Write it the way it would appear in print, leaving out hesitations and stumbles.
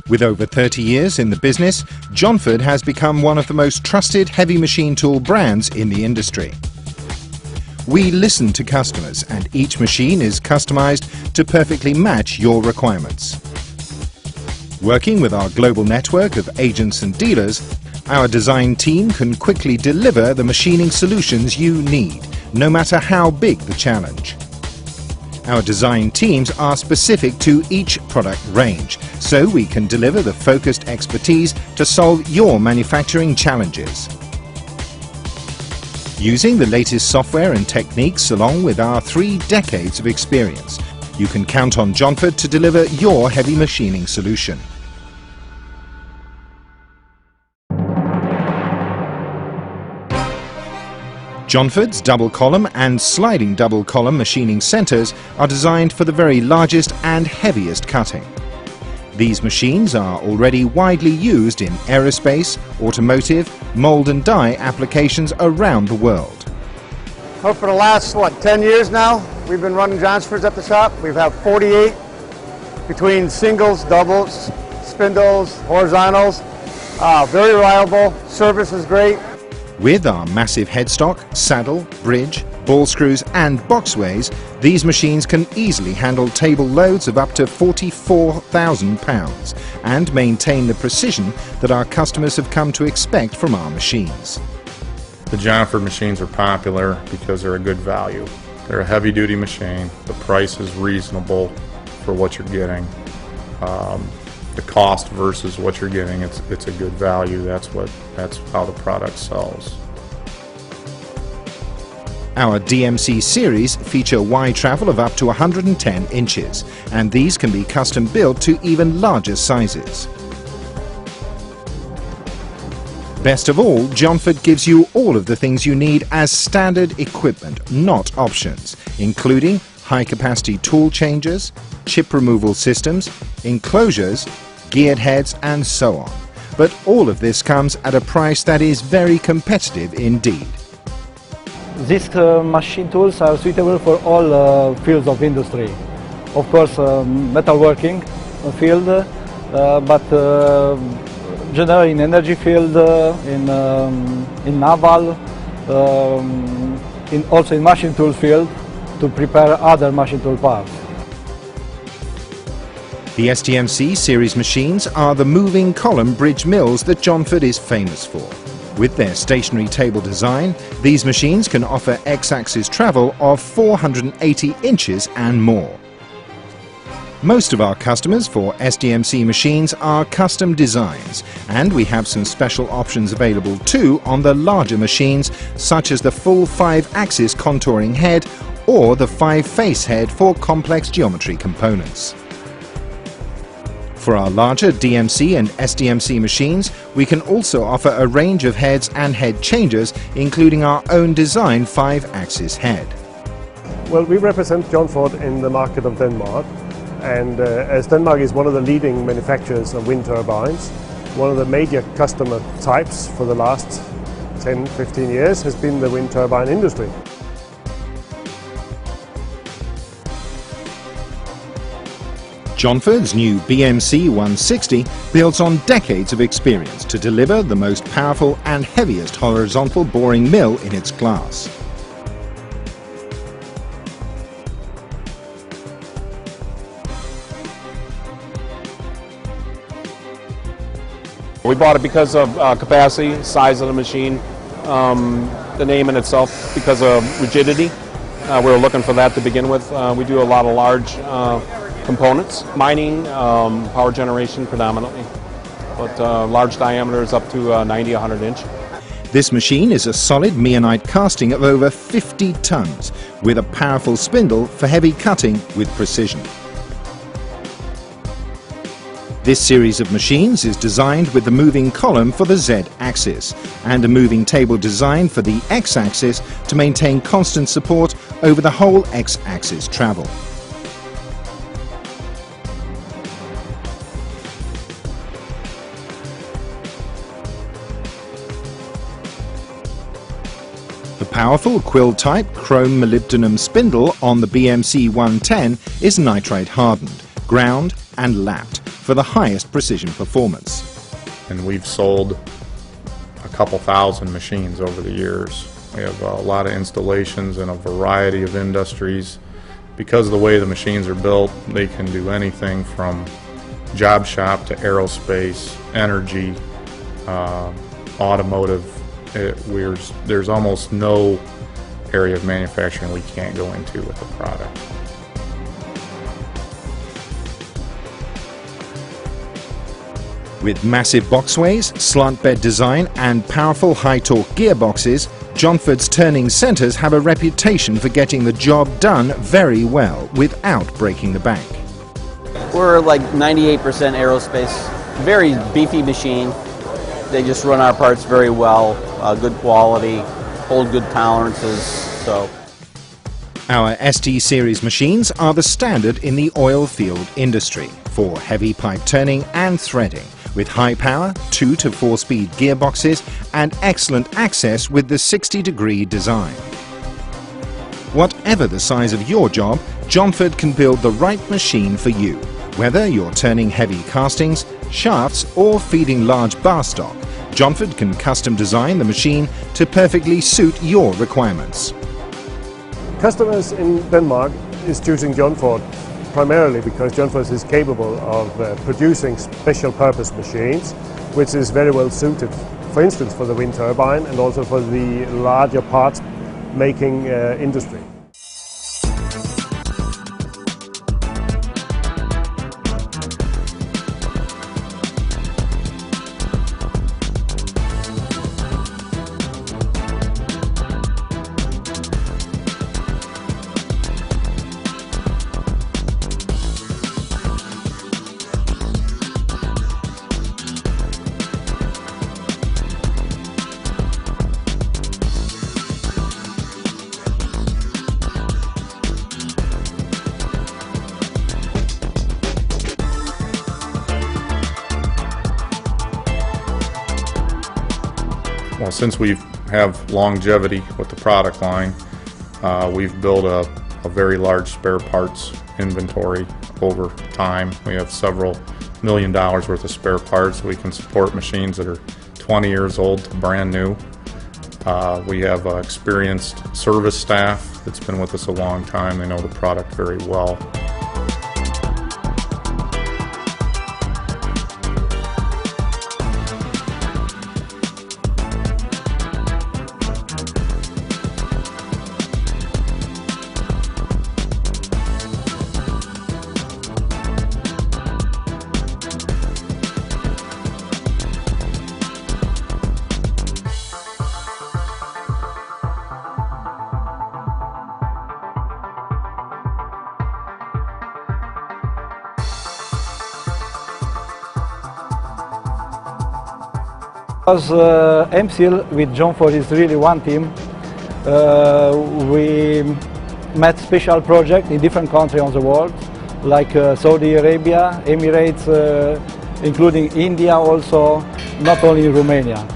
With over 30 years in the business, Johnford has become one of the most trusted heavy machine tool brands in the industry. We listen to customers, and each machine is customized to perfectly match your requirements. Working with our global network of agents and dealers, our design team can quickly deliver the machining solutions you need, no matter how big the challenge. Our design teams are specific to each product range, so we can deliver the focused expertise to solve your manufacturing challenges. Using the latest software and techniques along with our 3 decades of experience, you can count on Johnford to deliver your heavy machining solution. Johnford's double column and sliding double column machining centres are designed for the very largest and heaviest cutting. These machines are already widely used in aerospace, automotive, mould and die applications around the world. Well, for the last, 10 years now, we've been running Johnsfords at the shop. We've had 48 between singles, doubles, spindles, horizontals. Very reliable, service is great. With our massive headstock, saddle, bridge, ball screws and boxways, these machines can easily handle table loads of up to 44,000 pounds and maintain the precision that our customers have come to expect from our machines. The Johnford machines are popular because they're a good value. They're a heavy-duty machine. The price is reasonable for what you're getting. The cost versus what you're getting, it's a good value. That's how the product sells. Our DMC series feature wide travel of up to 110 inches, and these can be custom built to even larger sizes. Best of all, Johnford gives you all of the things you need as standard equipment, not options, including high-capacity tool changers, chip removal systems, enclosures, geared heads and so on. But all of this comes at a price that is very competitive indeed. These machine tools are suitable for all fields of industry. Of course, metalworking field, but generally in energy field, in naval, also in machine tool field to prepare other machine tool parts. The SDMC series machines are the moving column bridge mills that Johnford is famous for. With their stationary table design, these machines can offer X-axis travel of 480 inches and more. Most of our customers for SDMC machines are custom designs, and we have some special options available too on the larger machines, such as the full 5-axis contouring head or the 5-face head for complex geometry components. For our larger DMC and SDMC machines, we can also offer a range of heads and head changers, including our own design 5-axis head. Well, we represent Johnford in the market of Denmark, and as Denmark is one of the leading manufacturers of wind turbines, one of the major customer types for the last 10-15 years has been the wind turbine industry. Johnford's new BMC 160 builds on decades of experience to deliver the most powerful and heaviest horizontal boring mill in its class. We bought it because of capacity, size of the machine, the name in itself, because of rigidity. We were looking for that to begin with. We do a lot of large components, mining, power generation predominantly, but large diameters up to 90-100 inch. This machine is a solid meionite casting of over 50 tons with a powerful spindle for heavy cutting with precision. This series of machines is designed with the moving column for the Z-axis and a moving table design for the X-axis to maintain constant support over the whole X-axis travel. The powerful quill-type chrome molybdenum spindle on the BMC 110 is nitride hardened, ground and lapped for the highest precision performance. And we've sold a couple thousand machines over the years. We have a lot of installations in a variety of industries. Because of the way the machines are built, they can do anything from job shop to aerospace, energy, automotive. There's almost no area of manufacturing we can't go into with the product. With massive boxways, slant bed design and powerful high-torque gearboxes, Johnford's turning centres have a reputation for getting the job done very well without breaking the bank. We're like 98% aerospace, very beefy machine. They just run our parts very well, good quality, hold good tolerances. So, our ST series machines are the standard in the oil field industry for heavy pipe turning and threading, with high power 2 to 4 speed gearboxes and excellent access with the 60-degree design. Whatever the size of your job, Johnford can build the right machine for you. Whether you're turning heavy castings, shafts or feeding large bar stock, Johnford can custom design the machine to perfectly suit your requirements. Customers in Denmark is choosing Johnford primarily because Johnford is capable of producing special purpose machines, which is very well suited, for instance, for the wind turbine and also for the larger parts making industry. Well, since we have longevity with the product line, we've built a very large spare parts inventory over time. We have several $1 million worth of spare parts. We can support machines that are 20 years old to brand new. We have experienced service staff that's been with us a long time. They know the product very well. Because MSIL with Johnford is really one team, we met special projects in different countries on the world, like Saudi Arabia, Emirates, including India also, not only Romania.